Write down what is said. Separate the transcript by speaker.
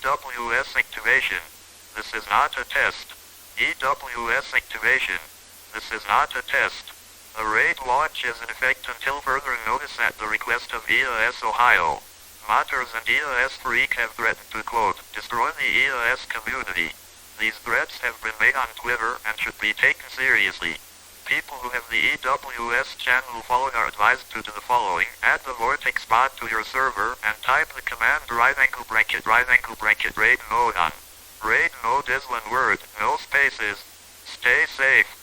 Speaker 1: EWS Activation. This is not a test. EWS Activation. This is not a test. A raid launch is in effect until further notice at the request of EAS Ohio. Modders and EAS Freak have threatened to, quote, destroy the EAS community. These threats have been made on Twitter and should be taken seriously. People who have the EWS channel followed are advised to do the following: add the Vortex bot to your server and type the command right angle bracket raid mode on. Raid mode is one word, no spaces. Stay safe.